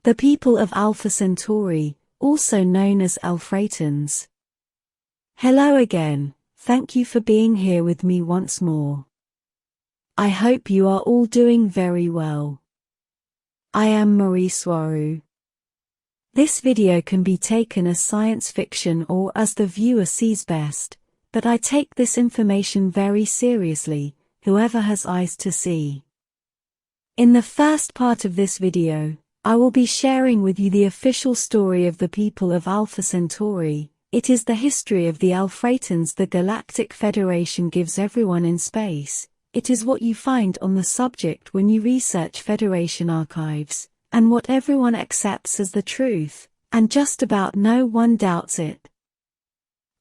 The people of Alpha Centauri, also known as Alfratans. Hello again, thank you for being here with me once more. I hope you are all doing very well. I am swaruu. This video can be taken as science fiction or as the viewer sees best, but I take this information very seriously, whoever has eyes to see. In the first part of this video, I will be sharing with you the official story of the people of Alpha Centauri. It is the history of the Alfratans the Galactic Federation gives everyone in space. It is what you find on the subject when you research Federation archives, and what everyone accepts as the truth, and just about no one doubts it.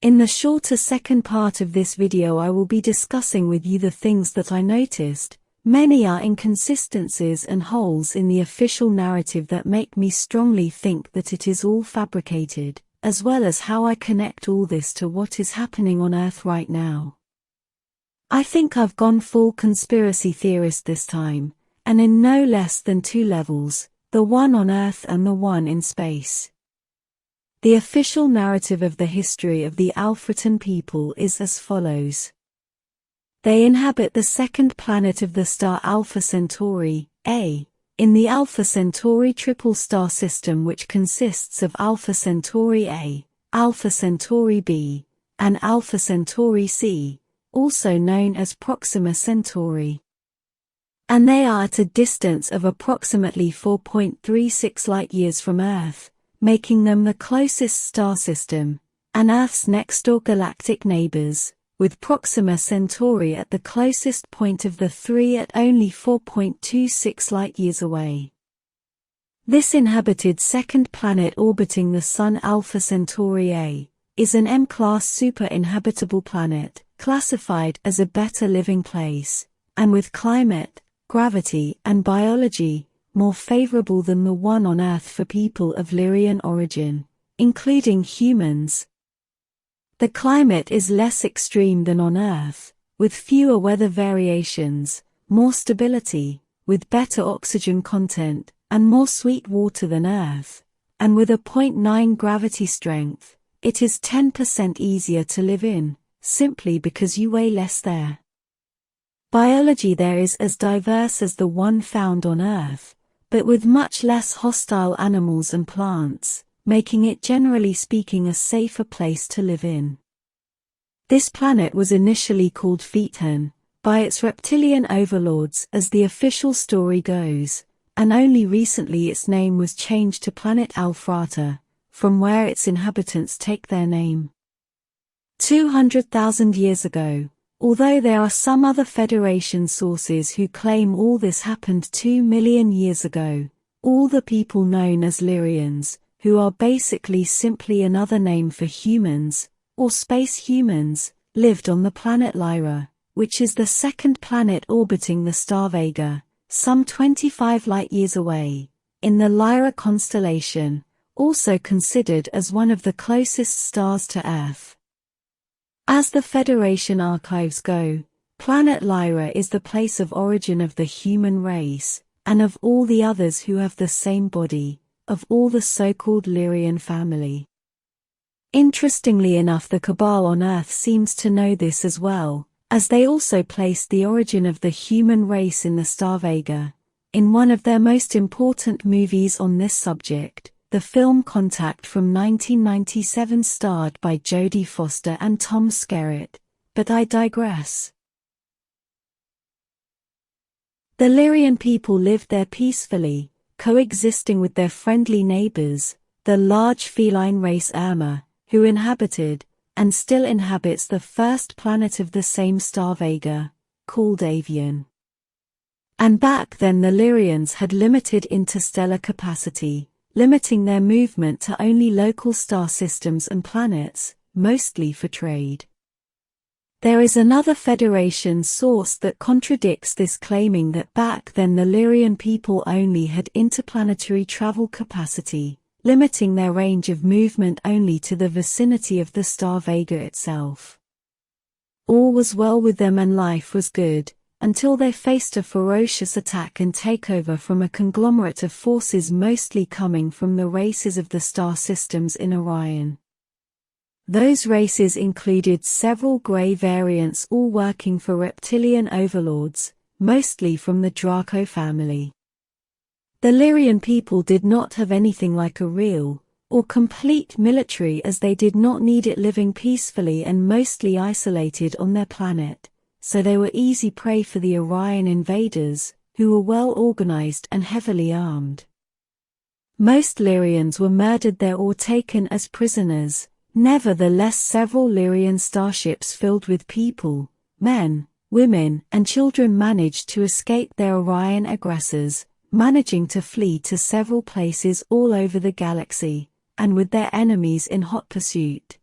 In the shorter second part of this video I will be discussing with you the things that I noticed. Many are inconsistencies and holes in the official narrative that make me strongly think that it is all fabricated, as well as how I connect all this to what is happening on Earth right now. I think I've gone full conspiracy theorist this time, and in no less than two levels, the one on Earth and the one in space. The official narrative of the history of the Alfratan people is as follows. They inhabit the second planet of the star Alpha Centauri, A, in the Alpha Centauri triple star system, which consists of Alpha Centauri A, Alpha Centauri B, and Alpha Centauri C, also known as Proxima Centauri. And they are at a distance of approximately 4.36 light-years from Earth, making them the closest star system, and Earth's next-door galactic neighbors, with Proxima Centauri at the closest point of the three at only 4.26 light-years away. This inhabited second planet orbiting the Sun Alpha Centauri A, is an M-class super-inhabitable planet, classified as a better living place, and with climate, gravity and biology, more favorable than the one on Earth for people of Lyrian origin, including humans. The climate is less extreme than on Earth, with fewer weather variations, more stability, with better oxygen content, and more sweet water than Earth, and with a 0.9 gravity strength. It is 10% easier to live in, simply because you weigh less there. Biology there is as diverse as the one found on Earth, but with much less hostile animals and plants, making it generally speaking a safer place to live in. This planet was initially called Phaeton, by its reptilian overlords as the official story goes, and only recently its name was changed to planet Alfrata, from where its inhabitants take their name. 200,000 years ago, although there are some other Federation sources who claim all this happened 2 million years ago, all the people known as Lyrians, who are basically simply another name for humans, or space humans, lived on the planet Lyra, which is the second planet orbiting the star Vega, some 25 light-years away, in the Lyra constellation, also considered as one of the closest stars to Earth. As the Federation archives go, planet Lyra is the place of origin of the human race, and of all the others who have the same body, of all the so-called Lyrian family. Interestingly enough, the Cabal on Earth seems to know this as well, as they also placed the origin of the human race in the star Vega. In one of their most important movies on this subject, the film Contact from 1997 starred by Jodie Foster and Tom Skerritt, but I digress. The Lyrian people lived there peacefully, coexisting with their friendly neighbors, the large feline race Urma, who inhabited, and still inhabits the first planet of the same star Vega, called Avian. And back then the Lyrians had limited interstellar capacity, limiting their movement to only local star systems and planets, mostly for trade. There is another Federation source that contradicts this, claiming that back then the Lyrian people only had interplanetary travel capacity, limiting their range of movement only to the vicinity of the star Vega itself. All was well with them and life was good, until they faced a ferocious attack and takeover from a conglomerate of forces mostly coming from the races of the star systems in Orion. Those races included several grey variants all working for reptilian overlords, mostly from the Draco family. The Lyrian people did not have anything like a real, or complete military, as they did not need it, living peacefully and mostly isolated on their planet, so they were easy prey for the Orion invaders, who were well organized and heavily armed. Most Lyrians were murdered there or taken as prisoners. Nevertheless, several Lyrian starships filled with people, men, women, and children managed to escape their Orion aggressors, managing to flee to several places all over the galaxy, and with their enemies in hot pursuit.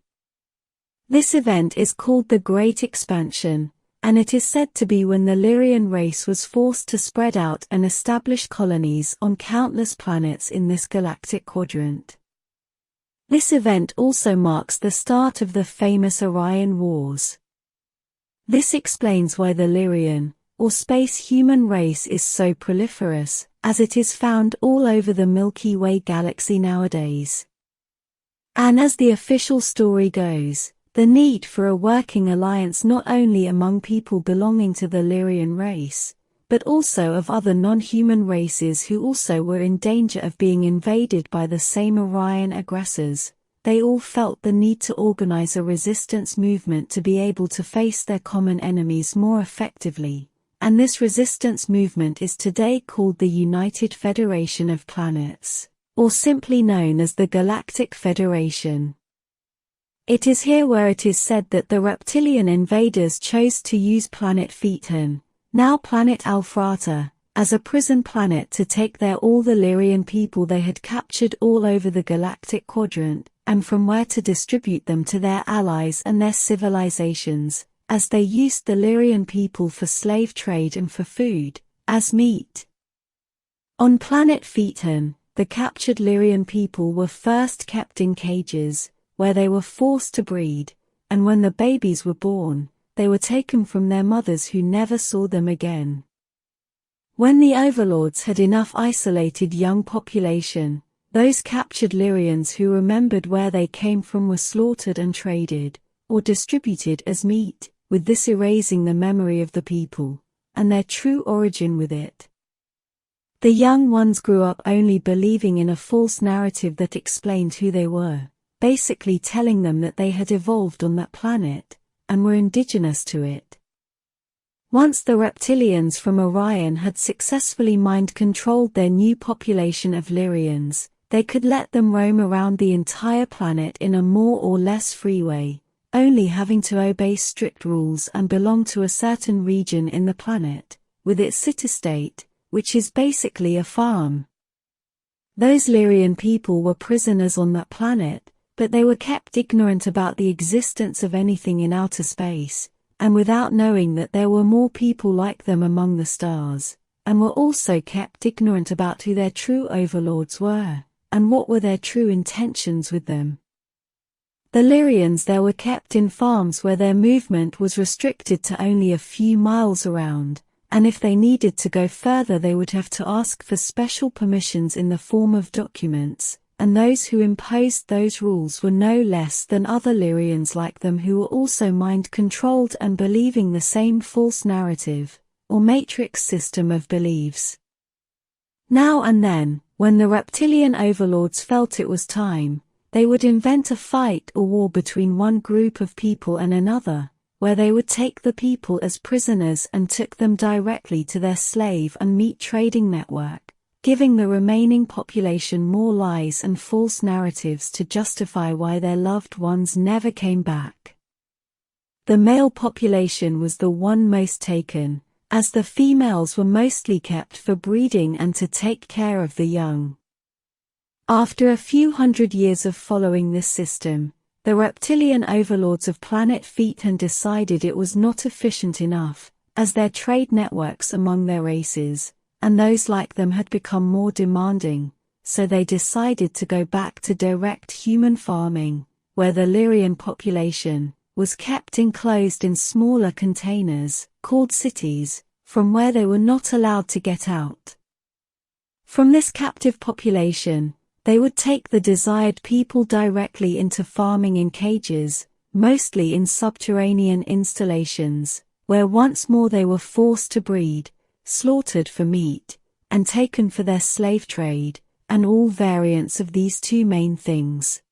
This event is called the Great Expansion, and it is said to be when the Lyrian race was forced to spread out and establish colonies on countless planets in this galactic quadrant. This event also marks the start of the famous Orion Wars. This explains why the Lyrian, or space human race, is so proliferous, as it is found all over the Milky Way galaxy nowadays. And as the official story goes, the need for a working alliance not only among people belonging to the Lyrian race, but also of other non-human races who also were in danger of being invaded by the same Orion aggressors. They all felt the need to organize a resistance movement to be able to face their common enemies more effectively, and this resistance movement is today called the United Federation of Planets, or simply known as the Galactic Federation. It is here where it is said that the reptilian invaders chose to use planet Phaeton, now planet Alphrata, as a prison planet to take there all the Lyrian people they had captured all over the galactic quadrant, and from where to distribute them to their allies and their civilizations, as they used the Lyrian people for slave trade and for food, as meat. On planet Phaeton, the captured Lyrian people were first kept in cages, where they were forced to breed, and when the babies were born, they were taken from their mothers who never saw them again. When the overlords had enough isolated young population, those captured Lyrians who remembered where they came from were slaughtered and traded, or distributed as meat, with this erasing the memory of the people, and their true origin with it. The young ones grew up only believing in a false narrative that explained who they were, basically telling them that they had evolved on that planet, and were indigenous to it. Once the reptilians from Orion had successfully mind-controlled their new population of Lyrians, they could let them roam around the entire planet in a more or less free way, only having to obey strict rules and belong to a certain region in the planet, with its city-state, which is basically a farm. Those Lyrian people were prisoners on that planet, but they were kept ignorant about the existence of anything in outer space, and without knowing that there were more people like them among the stars, and were also kept ignorant about who their true overlords were, and what were their true intentions with them. The Lyrians there were kept in farms where their movement was restricted to only a few miles around, and if they needed to go further they would have to ask for special permissions in the form of documents, and those who imposed those rules were no less than other Lyrians like them who were also mind-controlled and believing the same false narrative, or matrix system of beliefs. Now and then, when the reptilian overlords felt it was time, they would invent a fight or war between one group of people and another, where they would take the people as prisoners and took them directly to their slave and meat trading network, giving the remaining population more lies and false narratives to justify why their loved ones never came back. The male population was the one most taken, as the females were mostly kept for breeding and to take care of the young. After a few hundred years of following this system, the reptilian overlords of planet Phaeton decided it was not efficient enough, as their trade networks among their races, and those like them had become more demanding, so they decided to go back to direct human farming, where the Lyrian population was kept enclosed in smaller containers, called cities, from where they were not allowed to get out. From this captive population, they would take the desired people directly into farming in cages, mostly in subterranean installations, where once more they were forced to breed, slaughtered for meat, and taken for their slave trade, and all variants of these two main things.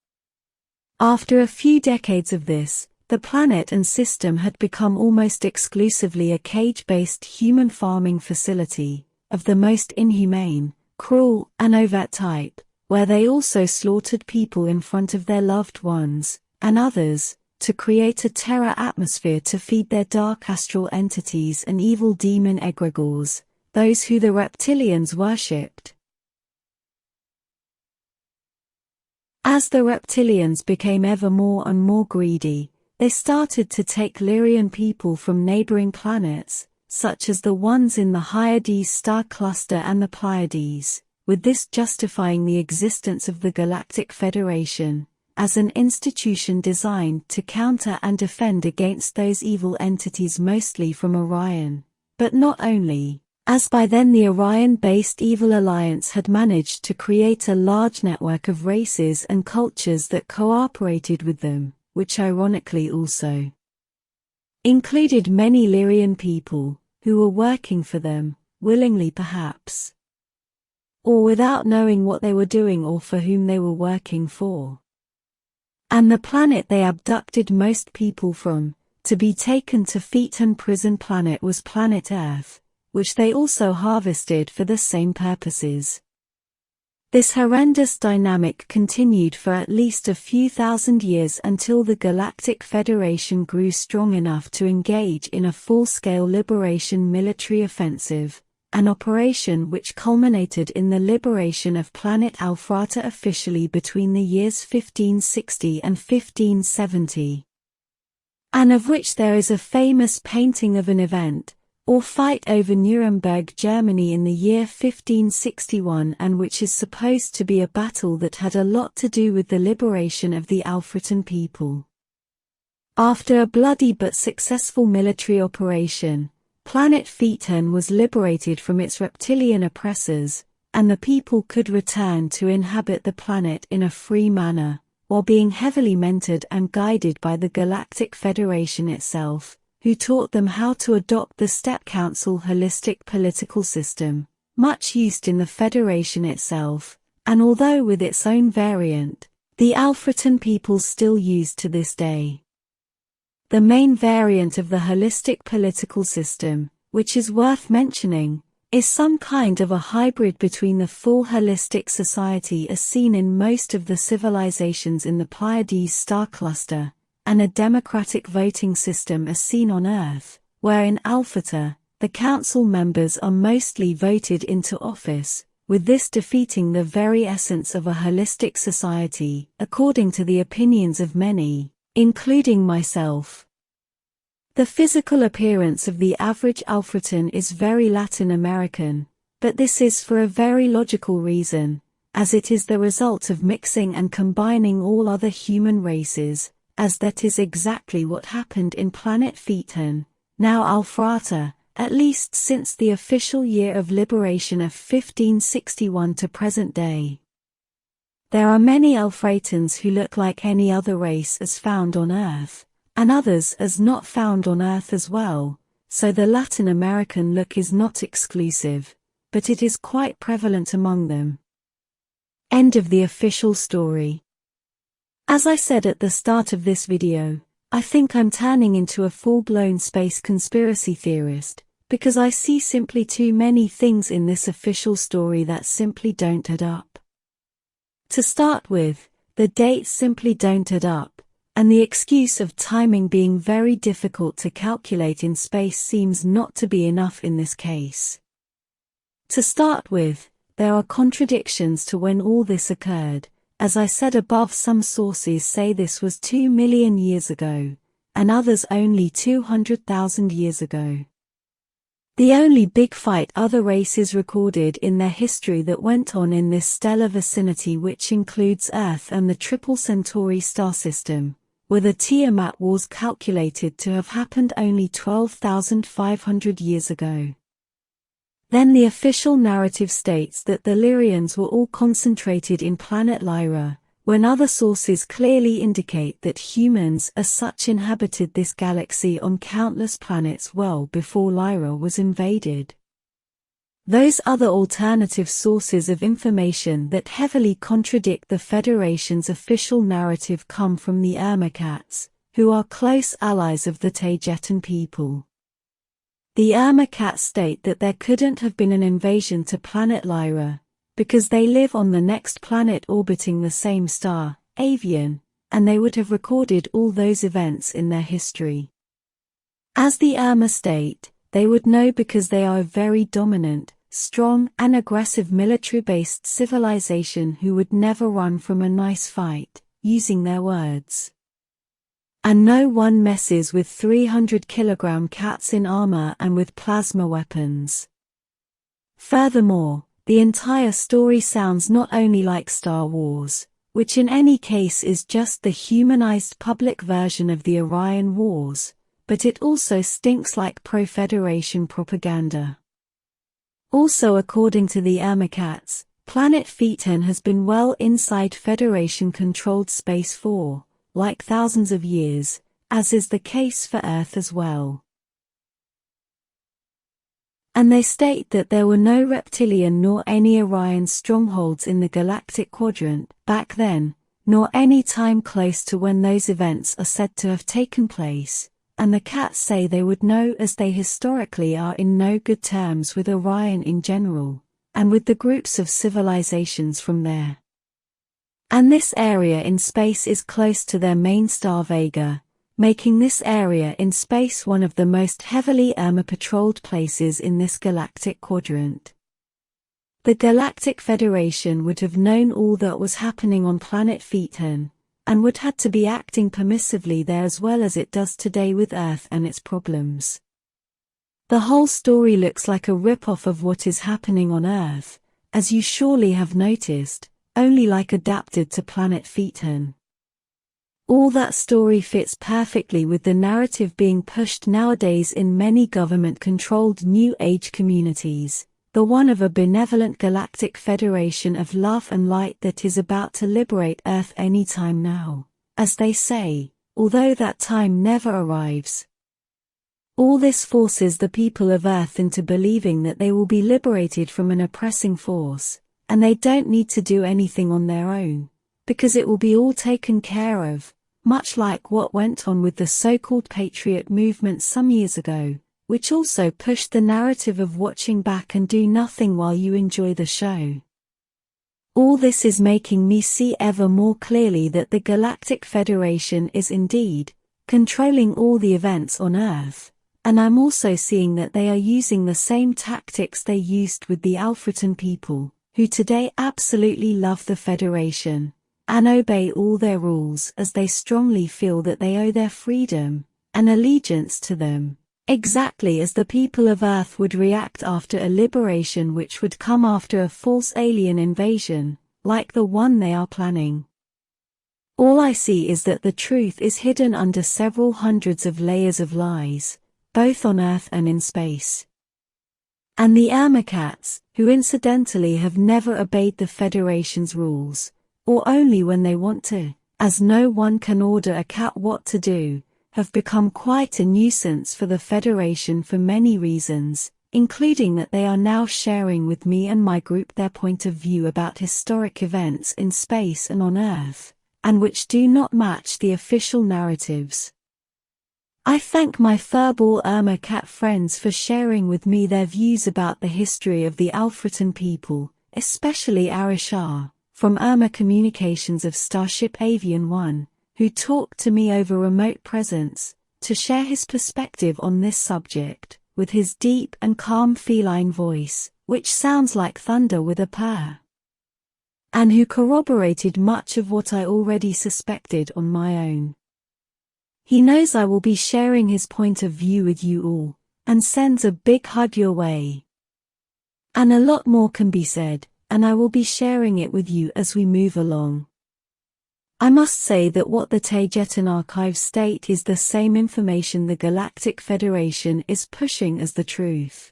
After a few decades of this, the planet and system had become almost exclusively a cage-based human farming facility, of the most inhumane, cruel, and overt type, where they also slaughtered people in front of their loved ones, and others, to create a terror atmosphere to feed their dark astral entities and evil demon egregores, those who the reptilians worshipped. As the reptilians became ever more and more greedy, they started to take Lyrian people from neighboring planets, such as the ones in the Hyades star cluster and the Pleiades, with this justifying the existence of the Galactic Federation, as an institution designed to counter and defend against those evil entities mostly from Orion, but not only, as by then the Orion-based Evil Alliance had managed to create a large network of races and cultures that cooperated with them, which ironically also included many Lyrian people, who were working for them, willingly perhaps, or without knowing what they were doing or for whom they were working for. And the planet they abducted most people from, to be taken to Phaeton prison planet, was planet Earth, which they also harvested for the same purposes. This horrendous dynamic continued for at least a few thousand years until the Galactic Federation grew strong enough to engage in a full-scale liberation military offensive, an operation which culminated in the liberation of planet Alphrata officially between the years 1560 and 1570. And of which there is a famous painting of an event, or fight over Nuremberg, Germany in the year 1561, and which is supposed to be a battle that had a lot to do with the liberation of the Alphretan people. After a bloody but successful military operation, planet Phaeton was liberated from its reptilian oppressors, and the people could return to inhabit the planet in a free manner, while being heavily mentored and guided by the Galactic Federation itself, who taught them how to adopt the Step Council holistic political system, much used in the Federation itself, and although with its own variant, the Alphretan peoples still used to this day. The main variant of the holistic political system, which is worth mentioning, is some kind of a hybrid between the full holistic society as seen in most of the civilizations in the Pleiades star cluster, and a democratic voting system as seen on Earth, where in Alphata, the council members are mostly voted into office, with this defeating the very essence of a holistic society, according to the opinions of many, including myself. The physical appearance of the average Alphretan is very Latin American, but this is for a very logical reason, as it is the result of mixing and combining all other human races, as that is exactly what happened in planet Phaeton, now Alphrata, at least since the official year of liberation of 1561 to present day. There are many Alphratans who look like any other race as found on Earth, and others as not found on Earth as well, so the Latin American look is not exclusive, but it is quite prevalent among them. End of the official story. As I said at the start of this video, I think I'm turning into a full-blown space conspiracy theorist, because I see simply too many things in this official story that simply don't add up. To start with, the dates simply don't add up, and the excuse of timing being very difficult to calculate in space seems not to be enough in this case. To start with, there are contradictions to when all this occurred. As I said above, some sources say this was 2 million years ago, and others only 200,000 years ago. The only big fight other races recorded in their history that went on in this stellar vicinity, which includes Earth and the triple Centauri star system, were the Tiamat Wars, calculated to have happened only 12,500 years ago. Then the official narrative states that the Lyrians were all concentrated in planet Lyra, when other sources clearly indicate that humans as such inhabited this galaxy on countless planets well before Lyra was invaded. Those other alternative sources of information that heavily contradict the Federation's official narrative come from the Urma1, who are close allies of the Tagetan people. The Urma1 state that there couldn't have been an invasion to planet Lyra, because they live on the next planet orbiting the same star, Avian, and they would have recorded all those events in their history. As the Urma state, they would know because they are a very dominant, strong and aggressive military-based civilization who would never run from a nice fight, using their words. And no one messes with 300-kilogram cats in armor and with plasma weapons. Furthermore, the entire story sounds not only like Star Wars, which in any case is just the humanized public version of the Orion Wars, but it also stinks like pro-Federation propaganda. Also, according to the Urma1, planet Phaeton has been well inside Federation-controlled space for, like thousands of years, as is the case for Earth as well. And they state that there were no reptilian nor any Orion strongholds in the galactic quadrant back then, nor any time close to when those events are said to have taken place, and the cats say they would know as they historically are in no good terms with Orion in general, and with the groups of civilizations from there. And this area in space is close to their main star Vega, making this area in space one of the most heavily Urma-patrolled places in this galactic quadrant. The Galactic Federation would have known all that was happening on planet Phaeton, and would had to be acting permissively there as well as it does today with Earth and its problems. The whole story looks like a rip-off of what is happening on Earth, as you surely have noticed, only like adapted to planet Phaeton. All that story fits perfectly with the narrative being pushed nowadays in many government-controlled New Age communities, the one of a benevolent galactic federation of love and light that is about to liberate Earth any time now, as they say, although that time never arrives. All this forces the people of Earth into believing that they will be liberated from an oppressing force, and they don't need to do anything on their own, because it will be all taken care of, much like what went on with the so-called Patriot movement some years ago, which also pushed the narrative of watching back and do nothing while you enjoy the show. All this is making me see ever more clearly that the Galactic Federation is indeed controlling all the events on Earth, and I'm also seeing that they are using the same tactics they used with the Alfreton people, who today absolutely love the Federation, and obey all their rules as they strongly feel that they owe their freedom and allegiance to them, exactly as the people of Earth would react after a liberation which would come after a false alien invasion, like the one they are planning. All I see is that the truth is hidden under several hundreds of layers of lies, both on Earth and in space. And the Urma1, who incidentally have never obeyed the Federation's rules, or only when they want to, as no one can order a cat what to do, have become quite a nuisance for the Federation for many reasons, including that they are now sharing with me and my group their point of view about historic events in space and on Earth, and which do not match the official narratives. I thank my furball Urma1 friends for sharing with me their views about the history of the Alfreton people, especially Arishar, from Urma Communications of Starship Avian 1, who talked to me over remote presence, to share his perspective on this subject, with his deep and calm feline voice, which sounds like thunder with a purr. And who corroborated much of what I already suspected on my own. He knows I will be sharing his point of view with you all, and sends a big hug your way. And a lot more can be said, and I will be sharing it with you as we move along. I must say that what the Tagetan archives state is the same information the Galactic Federation is pushing as the truth.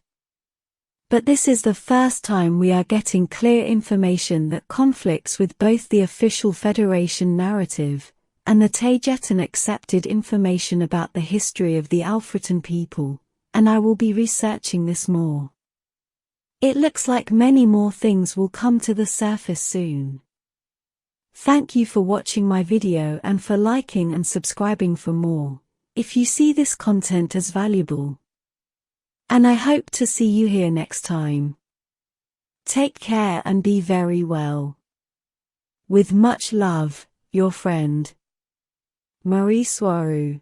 But this is the first time we are getting clear information that conflicts with both the official Federation narrative and the Tagetan accepted information about the history of the Alfreton people, and I will be researching this more. It looks like many more things will come to the surface soon. Thank you for watching my video and for liking and subscribing for more, if you see this content as valuable. And I hope to see you here next time. Take care and be very well. With much love, your friend, Marie Swaruu.